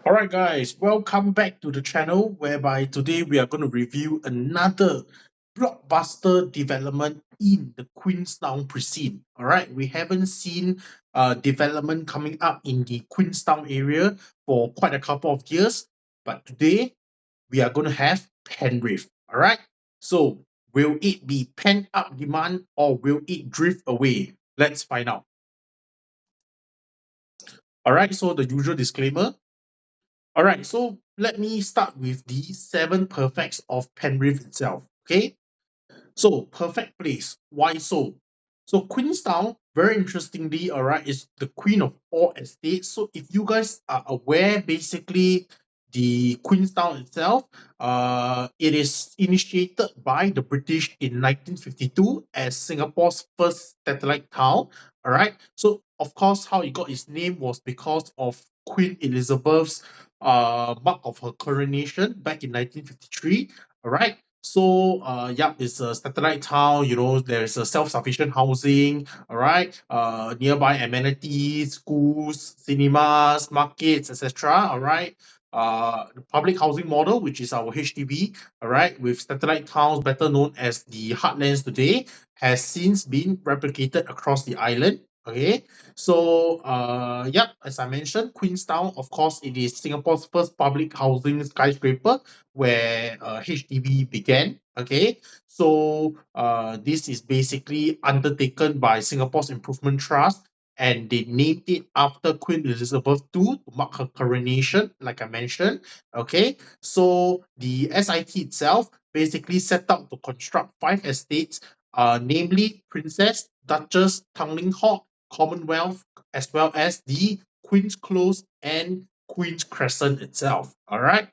Alright guys, welcome back to the channel whereby today we are going to review another blockbuster development in the Queenstown precinct. Alright, we haven't seen development coming up in the Queenstown area for quite a couple of years, but today we are going to have Penrith. Alright, so will it be pent up demand or will it drift away? Let's find out. Alright, so the usual disclaimer. All right, so let me start with the seven perfects of Penrith itself. Okay, so perfect place. Why so? So Queenstown, very interestingly, all right, is the queen of all estates. So if you guys are aware, basically the Queenstown itself, it is initiated by the British in 1952 as Singapore's first satellite town. All right. So of course, how it got its name was because of Queen Elizabeth's mark of her coronation back in 1953. All right. So, it's a satellite town. There's a self-sufficient housing. All right, nearby amenities, schools, cinemas, markets, etc. All right, the public housing model, which is our HDB. All right, with satellite towns, better known as the heartlands today, has since been replicated across the island. Okay, so as I mentioned, Queenstown, of course, it is Singapore's first public housing skyscraper where HDB began. Okay, so this is basically undertaken by Singapore's Improvement Trust, and they named it after Queen Elizabeth II to mark her coronation, like I mentioned. Okay, so the SIT itself basically set out to construct 5 estates, namely Princess, Duchess, Tanglin Halt, Commonwealth, as well as the Queen's Close and Queen's Crescent itself. All right.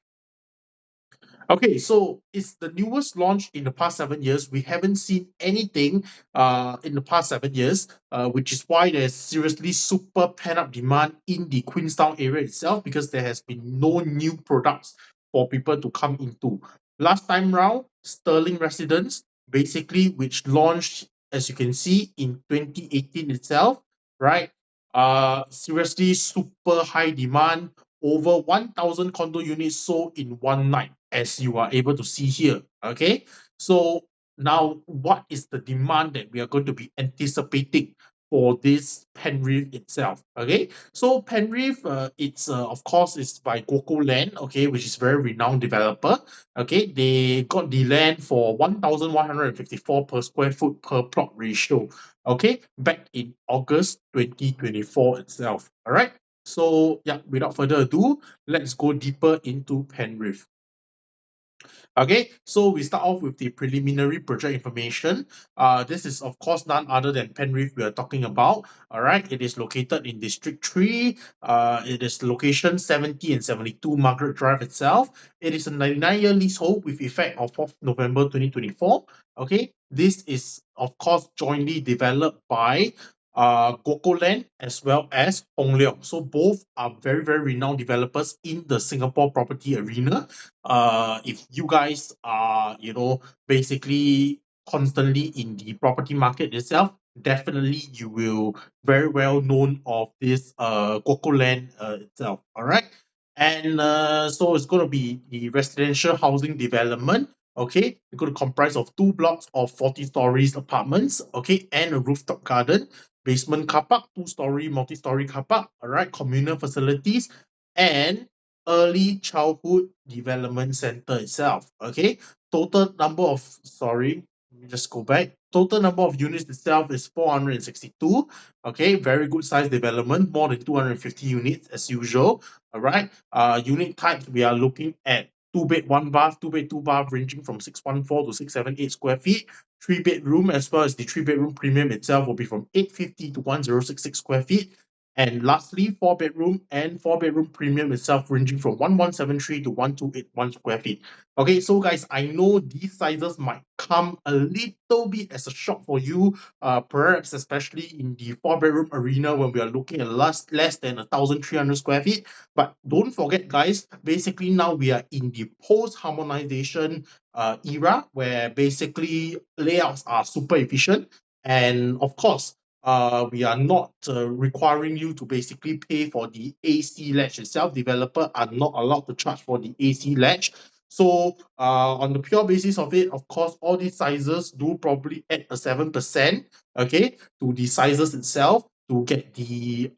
Okay, so it's the newest launch in the past 7 years. We haven't seen anything in the past 7 years, which is why there's seriously super pent-up demand in the Queenstown area itself because there has been no new products for people to come into. Last time round, Sterling Residence, basically, which launched, as you can see, in 2018 itself, right? Seriously super high demand, over 1,000 condo units sold in one night, as you are able to see here. Okay, so now what is the demand that we are going to be anticipating for this Penrith itself? Okay, so Penrith, it's of course it's by Goco Land, okay, which is very renowned developer. Okay, they got the land for 1,154 per square foot per plot ratio. Okay, back in August 2024 itself. All right. So yeah, without further ado, let's go deeper into Penrith. Okay, so we start off with the preliminary project information. This is of course none other than Penrith we are talking about. All right, it is located in District 3. It is location 70 and 72 Margaret Drive itself. It is a 99-year leasehold with effect of 4th November 2024. Okay, this is of course jointly developed by Goco Land as well as Hong Leong. So both are very, very renowned developers in the Singapore property arena. If you guys are, basically constantly in the property market itself, definitely you will very well known of this Goco Land itself. All right. And so it's going to be the residential housing development. Okay, it's going to comprise of 2 blocks of 40 stories apartments, okay, and a rooftop garden, basement car park, 2-story, multi-story car park, all right, communal facilities, and early childhood development center itself. Okay, total number of let me just go back. Total number of units itself is 462. Okay, very good size development, more than 250 units as usual. All right. Unit types we are looking at 2 bed, 1 bath, 2 bed, 2 bath, ranging from 614 to 678 square feet. 3 bedroom, as well as the 3 bedroom premium itself, will be from 850 to 1066 square feet. And lastly, 4 bedroom and 4 bedroom premium itself, ranging from 1173 to 1281 square feet. Okay, so guys, I know these sizes might come a little bit as a shock for you, perhaps especially in the 4 bedroom arena when we are looking at less than 1,300 square feet. But don't forget, guys, basically now we are in the post-harmonization era where basically layouts are super efficient. And of course, we are not requiring you to basically pay for the AC ledge itself. Developer are not allowed to charge for the AC ledge. So on the pure basis of it, of course, all these sizes do probably add a 7%, okay, to the sizes itself to get the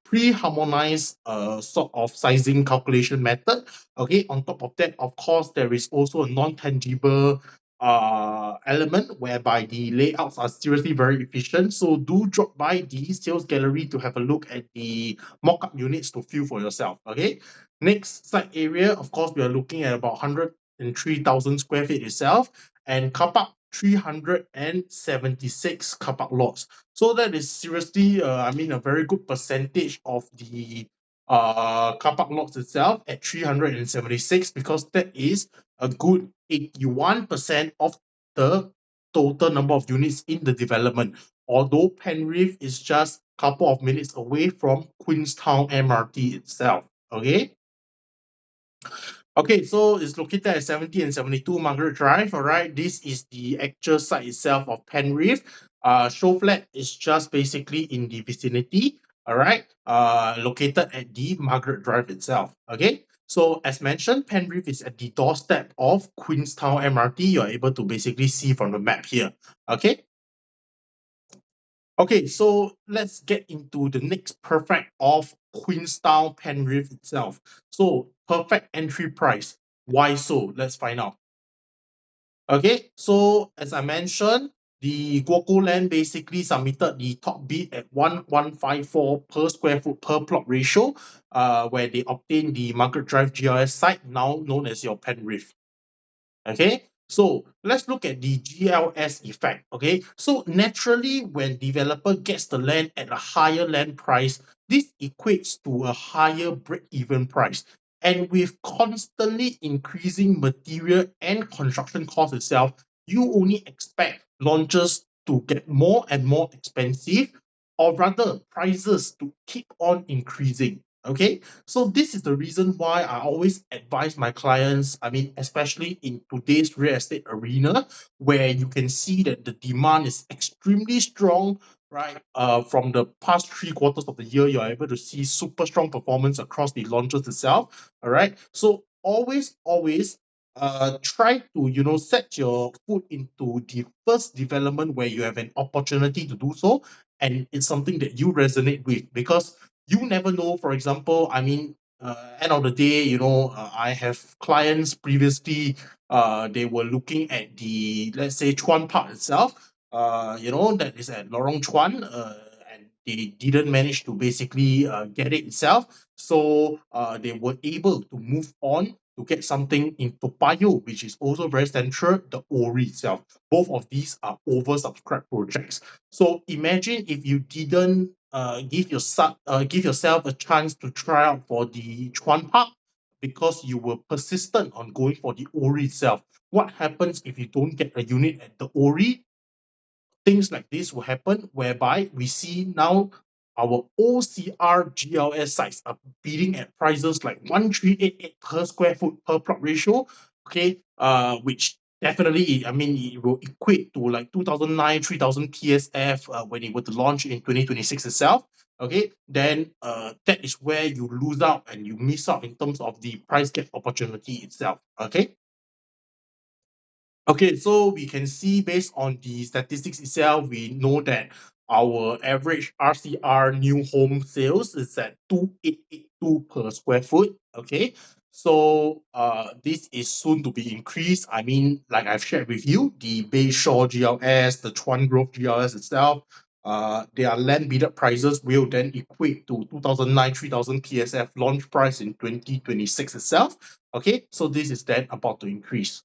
pre-harmonized sort of sizing calculation method. Okay, on top of that, of course, there is also a non-tangible element whereby the layouts are seriously very efficient. So do drop by the sales gallery to have a look at the mock-up units to feel for yourself. Okay. Next site area, of course, we are looking at about 103,000 square feet itself, and car park 376 car park lots. So that is seriously, I mean, a very good percentage of the car park lots itself at 376, because that is a good 81% of the total number of units in the development. Although Penrith is just a couple of minutes away from Queenstown MRT itself. Okay. Okay, so it's located at 70 and 72 Margaret Drive. All right, this is the actual site itself of Penrith. Show flat is just basically in the vicinity. All right, located at the Margaret Drive itself. Okay, so as mentioned, Penrith is at the doorstep of Queenstown MRT. You're able to basically see from the map here. Okay. Okay, so let's get into the next perfect of Queenstown Penrith itself. So perfect entry price. Why so? Let's find out. Okay, so as I mentioned, the Guoco Land basically submitted the top bid at 1154 per square foot per plot ratio, where they obtained the Margaret Drive GLS site, now known as your Penrith. Okay, so let's look at the GLS effect. Okay, so naturally, when developer gets the land at a higher land price, this equates to a higher break-even price. And with constantly increasing material and construction costs itself, you only expect launches to get more and more expensive, or rather prices to keep on increasing. Okay, so this is the reason why I always advise my clients, I mean, especially in today's real estate arena, where you can see that the demand is extremely strong, right? From the past 3 quarters of the year, you're able to see super strong performance across the launches itself. All right. So always try to, set your foot into the first development where you have an opportunity to do so. And it's something that you resonate with, because you never know. For example, I mean, end of the day, I have clients previously, they were looking at the, let's say, Chuan Park itself, that is at Lorong Chuan, and they didn't manage to basically get it itself. So they were able to move on to get something in Toa Payoh, which is also very central, the Ori itself. Both of these are oversubscribed projects. So imagine if you didn't give yourself a chance to try out for the Chuan Park, because you were persistent on going for the Ori itself. What happens if you don't get a unit at the Ori? Things like this will happen, whereby we see now our OCR GLS sites are bidding at prices like 1388 per square foot per plot ratio. Okay, which definitely, I mean, it will equate to like 2009, 3000 PSF when it were to launch in 2026 itself. Okay, then that is where you lose out and you miss out in terms of the price gap opportunity itself. Okay. Okay, so we can see based on the statistics itself, we know that our average RCR new home sales is at 2882 per square foot. Okay, so this is soon to be increased. I mean, like I've shared with you, the Bayshore GLS, the Chuan Grove GLS itself, their land bidded prices will then equate to 2009 3000 PSF launch price in 2026 itself. Okay, so this is then about to increase.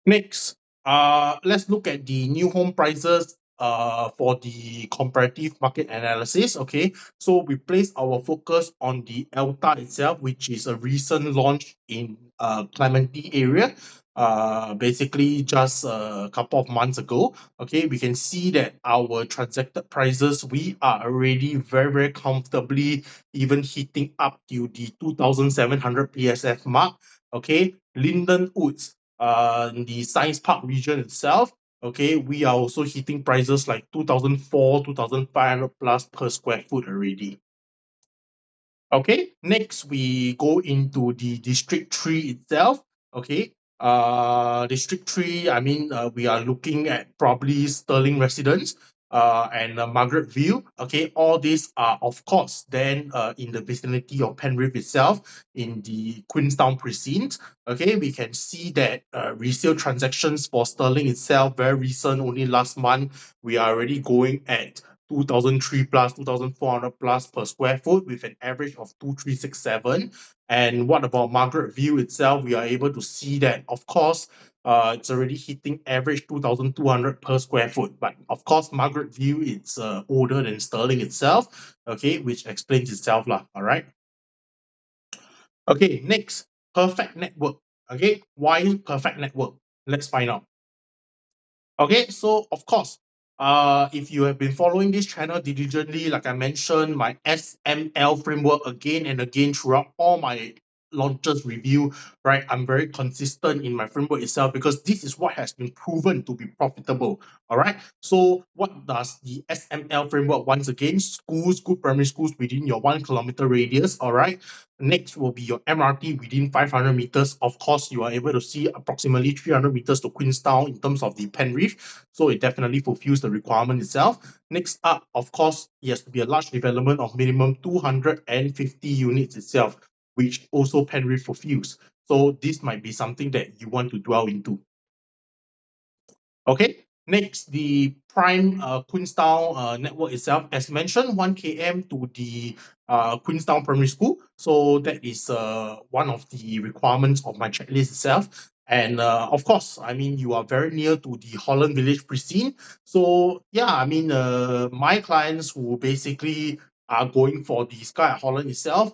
Next, let's look at the new home prices for the comparative market analysis. Okay, so we place our focus on the Alta itself, which is a recent launch in Clementi area. Basically just a couple of months ago. Okay, we can see that our transacted prices, we are already very, very comfortably even hitting up to the 2700 PSF mark. Okay, Linden Woods, the Science Park region itself, okay, we are also hitting prices like 2,004, 2,500 plus per square foot already. Okay, next we go into the District 3 itself. Okay, District 3, I mean, we are looking at probably Sterling Residence and Margaret View. Okay, all these are, of course, then in the vicinity of Penrith itself, in the Queenstown precinct. Okay, we can see that resale transactions for Sterling itself, very recent, only last month, we are already going at 2,003 plus, 2,400 plus per square foot with an average of 2,367. And what about Margaret View itself? We are able to see that, of course, it's already hitting average 2,200 per square foot. But of course, Margaret View it's older than Sterling itself, okay, which explains itself lah. All right. Okay, next, perfect network. Okay, why perfect network? Let's find out. Okay, so of course, if you have been following this channel diligently, like I mentioned, my SML framework again and again throughout all my launches review, right? I'm very consistent in my framework itself because this is what has been proven to be profitable. All right. So what does the SML framework once again? Schools, good primary schools within your 1 kilometer radius. All right. Next will be your MRT within 500 meters. Of course, you are able to see approximately 300 meters to Queenstown in terms of the Penrith. So it definitely fulfills the requirement itself. Next up, of course, it has to be a large development of minimum 250 units itself, which also Penrith fulfills. So this might be something that you want to dwell into. Okay, next, the prime Queenstown network itself, as mentioned, 1 km to the Queenstown Primary School. So that is one of the requirements of my checklist itself. And of course, I mean, you are very near to the Holland Village precinct. So yeah, I mean, my clients who basically are going for the Sky at Holland itself,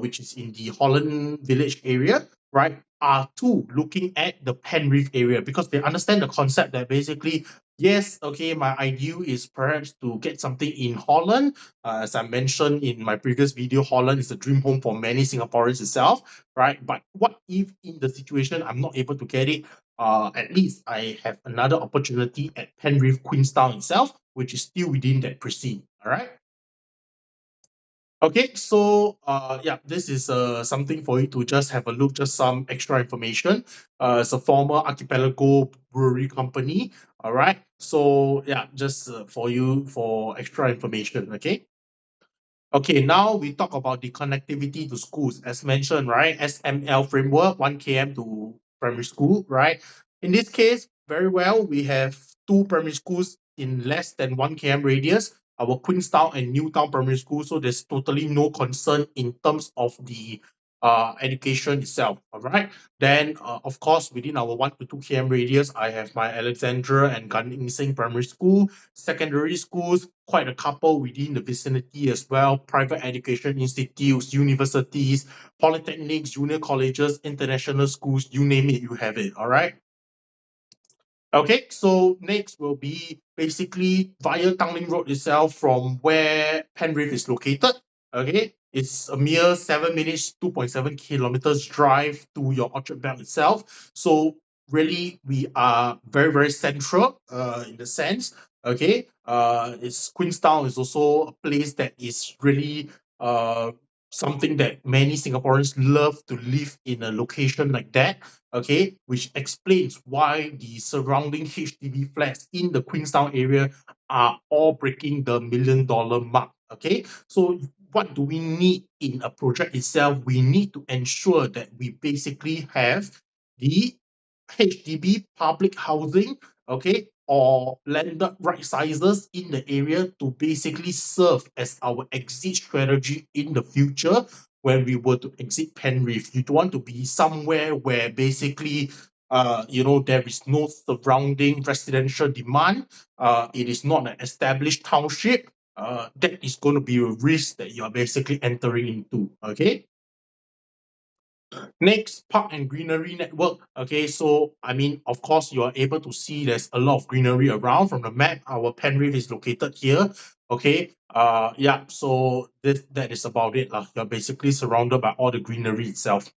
which is in the Holland Village area, right, are too looking at the Penrith area because they understand the concept that basically, yes, okay, my ideal is perhaps to get something in Holland. As I mentioned in my previous video, Holland is a dream home for many Singaporeans itself, right? But what if in the situation I'm not able to get it? At least I have another opportunity at Penrith Queenstown itself, which is still within that precinct. All right. Okay, so yeah, this is something for you to just have a look, just some extra information. It's a former archipelago brewery company. All right, so yeah, just for you for extra information. Okay. Okay, now we talk about the connectivity to schools. As mentioned, right, SML framework, 1 km to primary school, right? In this case, very well, we have two primary schools in less than 1 km radius, our Queenstown and Newtown Primary School, so there's totally no concern in terms of the education itself, all right? Then, of course, within our 1 to 2 km radius, I have my Alexandra and Gan Eng Seng Primary School, secondary schools, quite a couple within the vicinity as well, private education institutes, universities, polytechnics, junior colleges, international schools, you name it, you have it, all right? Okay, so next will be basically via Tanglin Road itself from where Penrith is located. Okay, it's a mere 7 minutes, 2.7 kilometers drive to your Orchard Belt itself. So really, we are very, very central in the sense. Okay, it's Queenstown is also a place that is really something that many Singaporeans love to live in a location like that, okay, which explains why the surrounding HDB flats in the Queenstown area are all breaking the $1 million mark. Okay, so what do we need in a project itself? We need to ensure that we basically have the HDB public housing, okay, or landed right sizes in the area to basically serve as our exit strategy in the future when we were to exit Penrith. You don't want to be somewhere where basically there is no surrounding residential demand. It is not an established township. That is going to be a risk that you are basically entering into. Okay. Next, park and greenery network. Okay, so I mean, of course, you are able to see there's a lot of greenery around from the map. Our Penrith is located here. Okay, yeah, so that is about it. You're basically surrounded by all the greenery itself.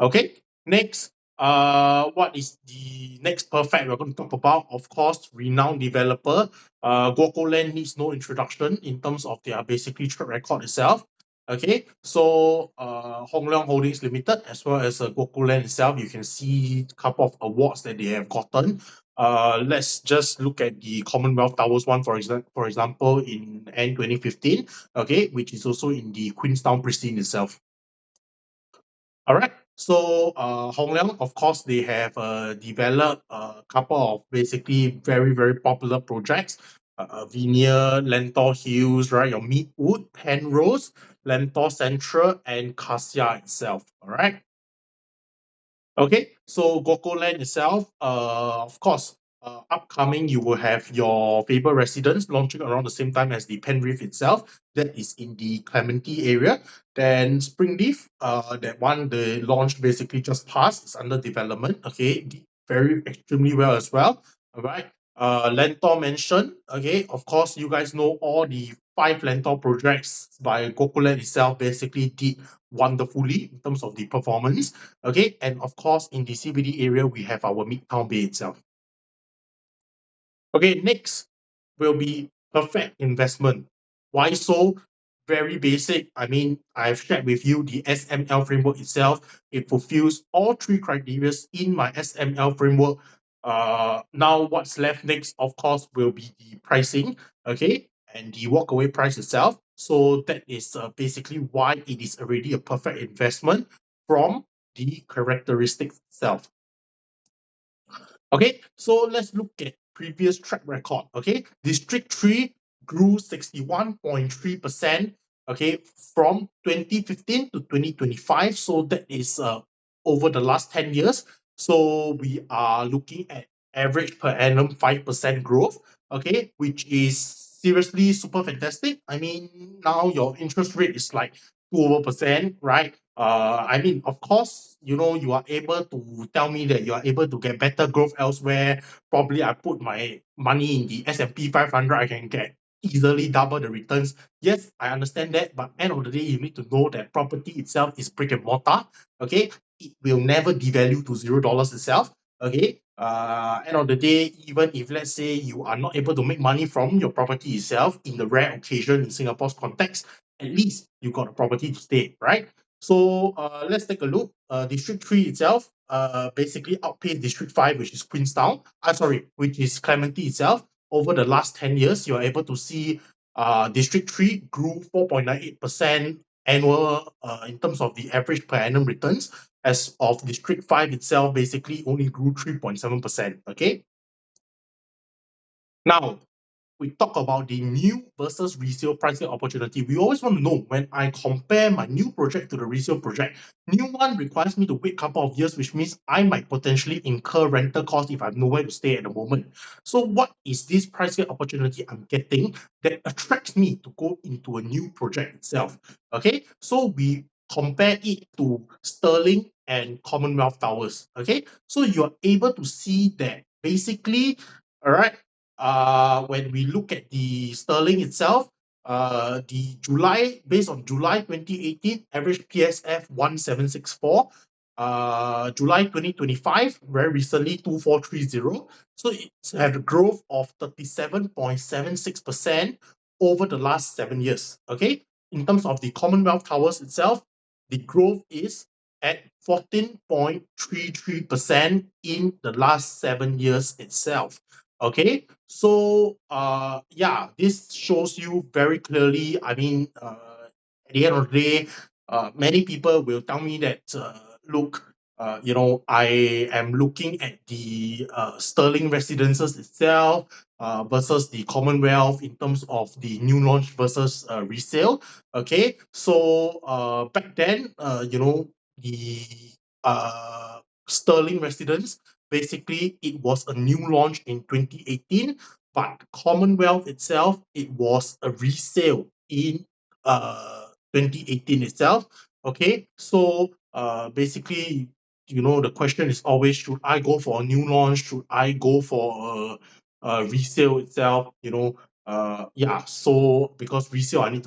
Okay, next, what is the next perfect we're going to talk about? Of course, renowned developer. Gokoland needs no introduction in terms of their basically track record itself. Okay, so Hong Leong Holdings Limited as well as Gokoland itself, you can see a couple of awards that they have gotten. Let's just look at the Commonwealth Towers one, for example, in end 2015, okay, which is also in the Queenstown Precinct itself. All right. So Hong Leong, of course, they have developed a couple of basically very, very popular projects. Veneer, Lentor Hills, right? Your Meatwood, Penrose, Lentor Central, and Cassia itself. All right. Okay, so Gokoland itself, of course, upcoming you will have your Faber residence launching around the same time as the Penrith itself. That is in the Clementi area. Then Springleaf, that one the launch basically just passed. It's under development. Okay, did very extremely well as well. All right. Lentor Mansion. Okay, of course, you guys know all the 5 Lentor projects by Gokoland itself basically did wonderfully in terms of the performance. Okay, and of course, in the CBD area, we have our Midtown Bay itself. Okay, next will be perfect investment. Why so? Very basic. I mean, I've shared with you the SML framework itself. It fulfills all 3 criteria in my SML framework. Now, what's left next, of course, will be the pricing, okay, and the walkaway price itself. So that is basically why it is already a perfect investment from the characteristics itself. Okay, so let's look at previous track record. Okay, District 3 grew 61.3%, okay, from 2015 to 2025. So that is over the last 10 years. So we are looking at average per annum 5% growth, okay, which is seriously super fantastic. I mean, now your interest rate is like 2%, right? I mean, of course, you are able to tell me that you are able to get better growth elsewhere. Probably I put my money in the S&P 500, I can get easily double the returns. Yes, I understand that, but end of the day, you need to know that property itself is brick and mortar. Okay, it will never devalue to $0 itself. Okay, end of the day, even if let's say you are not able to make money from your property itself, in the rare occasion in Singapore's context, at least you got a property to stay, right? So let's take a look. District 3 itself basically outpaced District 5, which is Queenstown. Sorry, which is Clementi itself. Over the last 10 years, you're able to see District 3 grew 4.98% annual in terms of the average per annum returns, as of District 5 itself basically only grew 3.7%. Okay. Now, we talk about the new versus resale pricing opportunity. We always want to know when I compare my new project to the resale project, new one requires me to wait a couple of years, which means I might potentially incur rental costs if I have nowhere to stay at the moment. So what is this pricing opportunity I'm getting that attracts me to go into a new project itself? Okay, so we compare it to Sterling and Commonwealth Towers. Okay, so you're able to see that basically, all right, when we look at the sterling itself, the July, based on July 2018, average PSF 1764, July 2025, very recently 2430. So it's had a growth of 37.76% over the last 7 years. Okay, in terms of the Commonwealth Towers itself, the growth is at 14.33% in the last 7 years itself. Okay, so yeah, this shows you very clearly. I mean, at the end of the day, many people will tell me that look, I am looking at the Sterling residences itself versus the Commonwealth in terms of the new launch versus resale. Okay, so back then, the Sterling residence, basically it was a new launch in 2018, but Commonwealth itself, it was a resale in 2018 itself. Okay, so basically, the question is always, should I go for a new launch? Should I go for a resale itself? Yeah, so because resale I get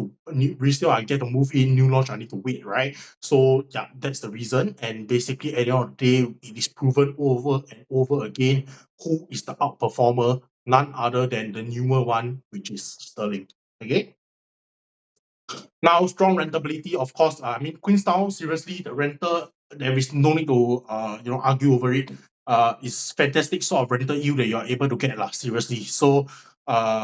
to move in, new launch I need to wait, right? So yeah, that's the reason. And basically at the end of the day, it is proven over and over again who is the outperformer, none other than the newer one, which is Sterling. Okay. Now, strong rentability, of course. I mean, Queenstown, seriously, the rental, there is no need to argue over it. It's fantastic sort of rental yield that you're able to get, lah, seriously. So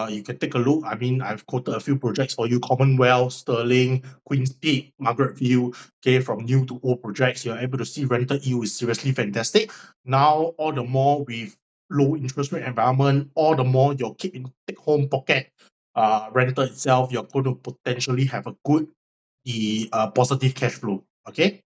you can take a look. I mean, I've quoted a few projects for you: Commonwealth, Sterling, Queen's Peak, Margaret View. Okay, from new to old projects, you're able to see rental yield is seriously fantastic. Now, all the more with low interest rate environment, all the more your keep in take home pocket rental itself, you're going to potentially have a good positive cash flow. Okay.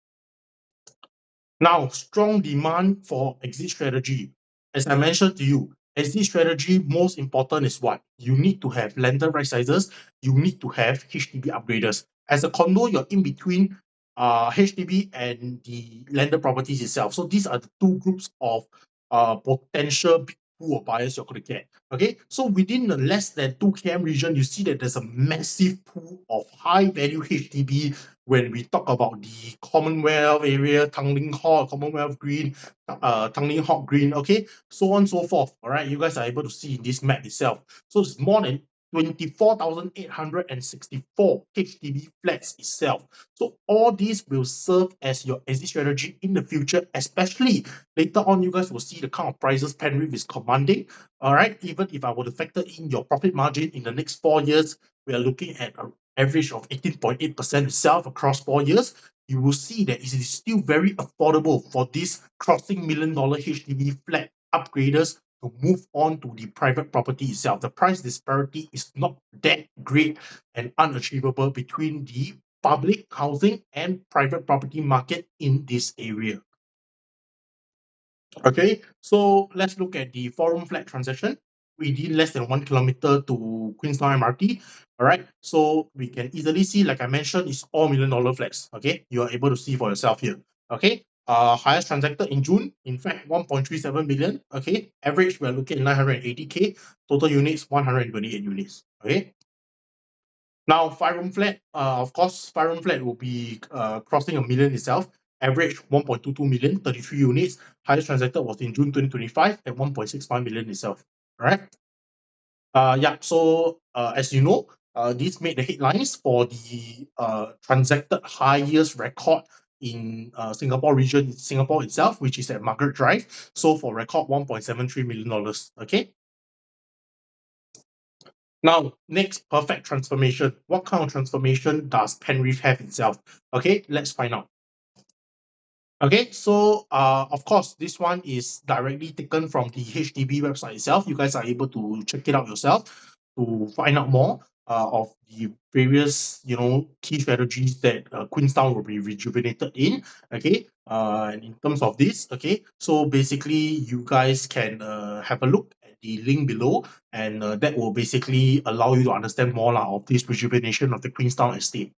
Now, strong demand for exit strategy. As I mentioned to you, exit strategy, most important is what? You need to have lender right sizes, you need to have HDB upgraders. As a condo, you're in between HDB and the landed properties itself. So these are the two groups of potential big pool of buyers you're going to get. Okay, so within the less than 2 km region, you see that there's a massive pool of high value HDB when we talk about the Commonwealth area, Tanglin Hall, Commonwealth Green, Tanglin Hall Green, okay, so on and so forth. All right, you guys are able to see in this map itself. So it's more than 24,864 HDB flats itself. So all these will serve as your exit strategy in the future, especially later on, you guys will see the kind of prices Penrith is commanding. All right, even if I were to factor in your profit margin in the next 4 years, we are looking at an average of 18.8% itself across 4 years. You will see that it is still very affordable for these crossing $1 million HDB flat upgraders to move on to the private property itself. The price disparity is not that great and unachievable between the public housing and private property market in this area. Okay, so let's look at the 4-room flat transaction within less than 1 kilometer to Queenstown MRT. All right, so we can easily see, like I mentioned, it's all $1 million flats. Okay, you are able to see for yourself here. Okay, highest transacted in June, in fact, 1.37 million. Okay, average we are looking at 980K, total units 128 units. Okay. Now, 5-room flat, of course, 5-room flat will be crossing 1 million itself. Average 1.22 million, 33 units. Highest transacted was in June 2025 at 1.65 million itself. All right. Yeah. So as you know, this made the headlines for the transacted highest record in Singapore region, Singapore itself, which is at Margaret Drive. So for record, $1.73 million. Okay. Now, next, perfect transformation. What kind of transformation does Penrith have itself? Okay, let's find out. Okay, so of course, this one is directly taken from the HDB website itself. You guys are able to check it out yourself to find out more of the various, key strategies that Queenstown will be rejuvenated in. Okay, and in terms of this, okay, so basically, you guys can have a look at the link below, and that will basically allow you to understand more of this rejuvenation of the Queenstown estate.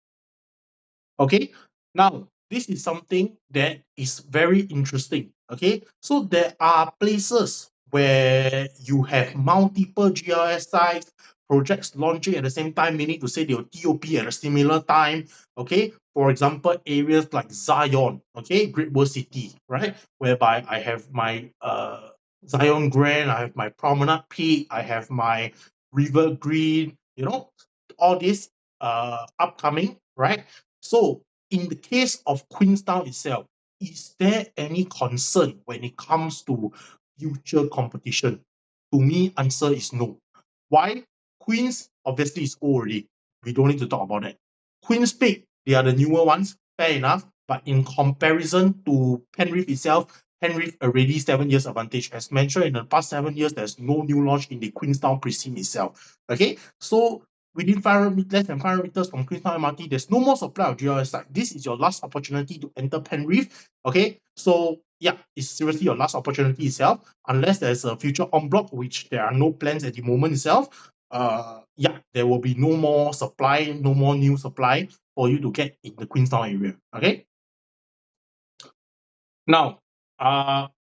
Okay, now this is something that is very interesting. Okay, so there are places where you have multiple GRS sites, projects launching at the same time, meaning to say they'll TOP at a similar time. Okay, for example, areas like Zion, okay, Great World City, right, whereby I have my Zion Grand, I have my Promenade Peak, I have my River Green, all these upcoming, right? So in the case of Queenstown itself, is there any concern when it comes to future competition? To me, answer is no. Why? Queens obviously is old already. We don't need to talk about that. Queen's Peak, they are the newer ones, fair enough. But in comparison to Penrith itself, Penrith already 7 years advantage. As mentioned, in the past 7 years, there's no new launch in the Queenstown precinct itself. Okay, so within 500 less than 500 meters from Queenstown MRT, there's no more supply of GRS site. This is your last opportunity to enter Penrith. Okay, so yeah, it's seriously your last opportunity itself, unless there's a future en bloc, which there are no plans at the moment itself. Yeah, there will be no more supply, no more new supply for you to get in the Queenstown area. Okay. Now,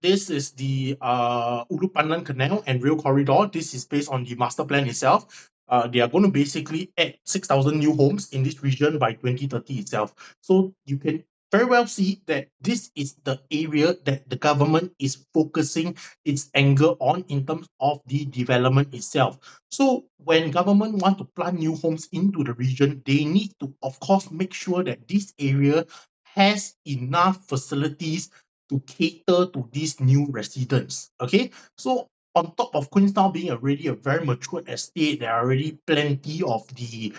this is the Ulu Pandan Canal and Rail Corridor. This is based on the master plan itself. they are going to basically add 6,000 new homes in this region by 2030 itself. So you can very well see that this is the area that the government is focusing its anger on in terms of the development itself. So when government want to plant new homes into the region, they need to, of course, make sure that this area has enough facilities to cater to these new residents. Okay, so on top of Queenstown being already a very mature estate, there are already plenty of the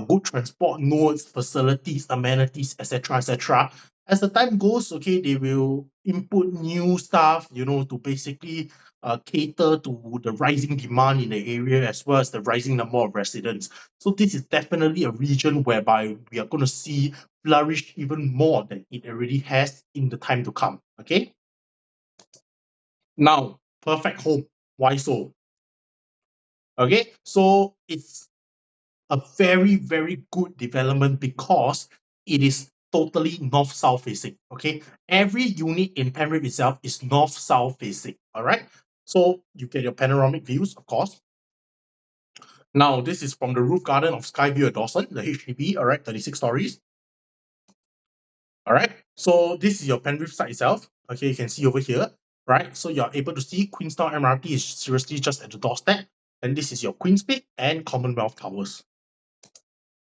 good transport nodes, facilities, amenities, etc., etc. As the time goes, okay, they will input new stuff, to basically cater to the rising demand in the area as well as the rising number of residents. So this is definitely a region whereby we are going to see flourish even more than it already has in the time to come. Okay. Now, perfect home. Why so? Okay, so it's a very, very good development because it is totally north-south facing. Okay, every unit in Penrith itself is north-south facing. All right, so you get your panoramic views, of course. Now, this is from the roof garden of Skyview at Dawson, the HDB. All right, 36 stories. All right, so this is your Penrith site itself. Okay, you can see over here, right? So you're able to see Queenstown MRT is seriously just at the doorstep. And this is your Queen's Peak and Commonwealth Towers.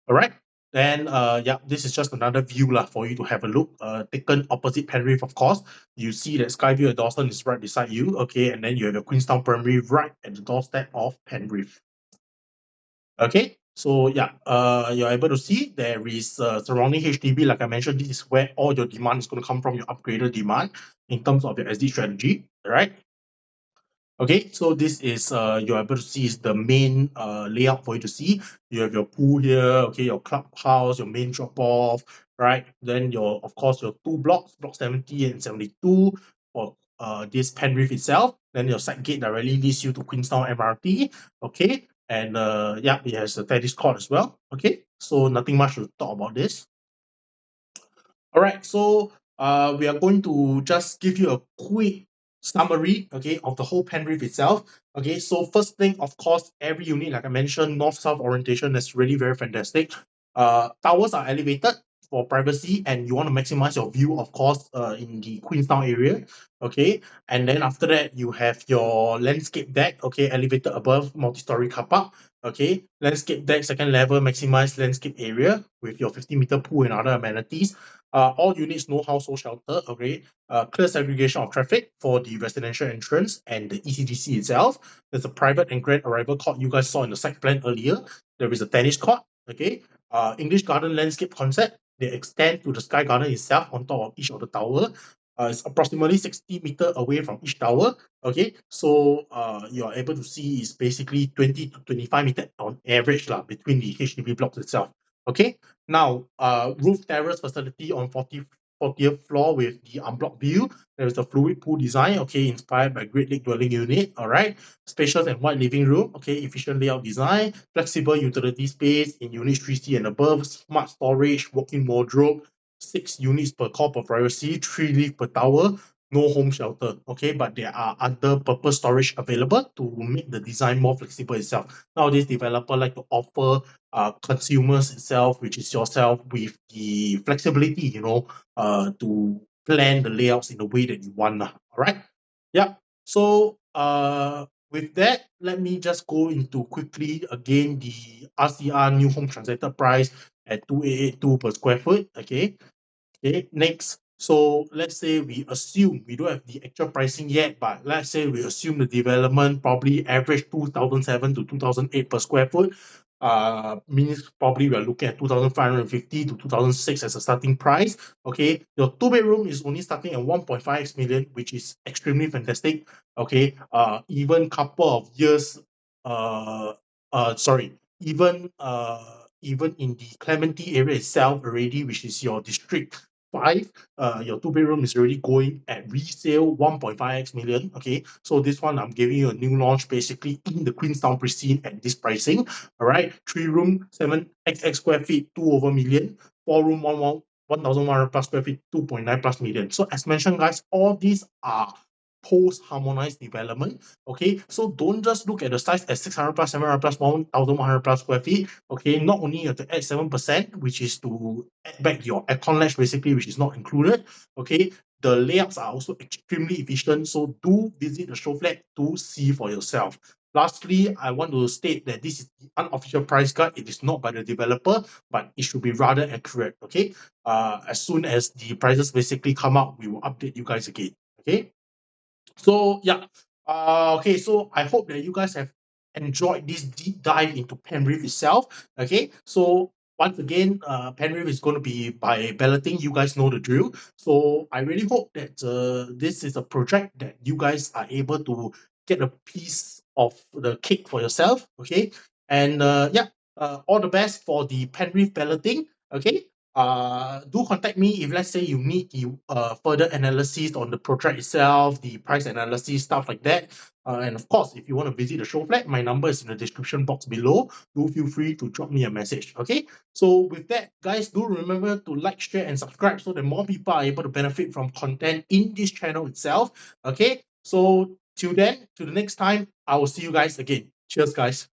All right. Then, yeah, this is just another view lah for you to have a look. Taken opposite Penrith, of course. You see that Skyview at Dawson is right beside you. Okay, and then you have your Queenstown Primary right at the doorstep of Penrith. Okay, so yeah, you're able to see there is surrounding HDB. Like I mentioned, this is where all your demand is going to come from, your upgraded demand in terms of your SD strategy. All right. Okay, so this is you're able to see is the main layout for you to see. You have your pool here, okay, your clubhouse, your main drop-off, right? Then your, of course, your two blocks, block 70 and 72 for this Penrith itself. Then your side gate directly leads you to Queenstown MRT, okay? And yeah, it has a tennis court as well, okay? So nothing much to talk about this. All right, so we are going to just give you a quick summary, okay, of the whole Penrith itself. Okay, so first thing, of course, every unit, like I mentioned, north-south orientation is really very fantastic. Towers are elevated for privacy, and you want to maximize your view, of course, in the Queenstown area. Okay, and then after that, you have your landscape deck, okay, elevated above multi-story car park. Okay, landscape deck, second level, maximize landscape area with your 50-meter pool and other amenities. All units no household shelter, okay. Clear segregation of traffic for the residential entrance and the ECDC itself. There's a private and grand arrival court you guys saw in the site plan earlier. There is a tennis court, okay. English garden landscape concept. They extend to the sky garden itself on top of each of the tower. It's approximately 60 meters away from each tower. Okay, so you're able to see is basically 20 to 25 meters on average between the HDB blocks itself. Okay, now roof terrace facility on 40th floor with the unblocked view. There is a fluid pool design, okay, inspired by Great Lake dwelling unit. All right, spacious and wide living room, okay, efficient layout design, flexible utility space in units 3C and above, smart storage, walk-in wardrobe, 6 units per core per privacy, 3 lift per tower, no home shelter, okay, but there are other purpose storage available to make the design more flexible itself. Nowadays, developer like to offer consumers itself, which is yourself, with the flexibility, to plan the layouts in the way that you want. All right. Yeah. So with that, let me just go into quickly again the RCR new home transacted price at 2,882 per square foot. Okay. Okay, next. So let's say we assume we don't have the actual pricing yet, but let's say we assume the development probably average 2007 to 2008 per square foot. Means probably we are looking at 2,550 to 2006 as a starting price. Okay, your 2 bedroom is only starting at 1.5 million, which is extremely fantastic. Okay, even couple of years, sorry, even in the Clementi area itself already, which is your district 5, your 2 bedroom is already going at resale 1.5x million. Okay, so this one I'm giving you a new launch basically in the Queenstown precinct at this pricing. All right, 3 room 7xx square feet 2 over million, 4 room 1,100 plus square feet 2.9 plus million. So as mentioned, guys, all these are post-harmonized development. Okay, so don't just look at the size as 600 plus, 700 plus, 1,100 plus square feet. Okay, not only you have to add 7%, which is to add back your aircon ledge basically, which is not included. Okay, the layouts are also extremely efficient, so do visit the show flat to see for yourself. Lastly, I want to state that this is the unofficial price guide. It is not by the developer, but it should be rather accurate. Okay, as soon as the prices basically come out, we will update you guys again. Okay, so yeah, okay, so I hope that you guys have enjoyed this deep dive into Penrith itself. Okay, so once again, Penrith is going to be by balloting. You guys know the drill. So I really hope that this is a project that you guys are able to get a piece of the cake for yourself. Okay, and yeah, all the best for the Penrith balloting. Okay, do contact me if let's say you need further analysis on the project itself, the price analysis, stuff like that. And of course, if you want to visit the show flat, my number is in the description box below. Do feel free to drop me a message. Okay, so with that, guys, do remember to like, share, and subscribe so that more people are able to benefit from content in this channel itself. Okay, so till then, to the next time, I will see you guys again. Cheers, guys.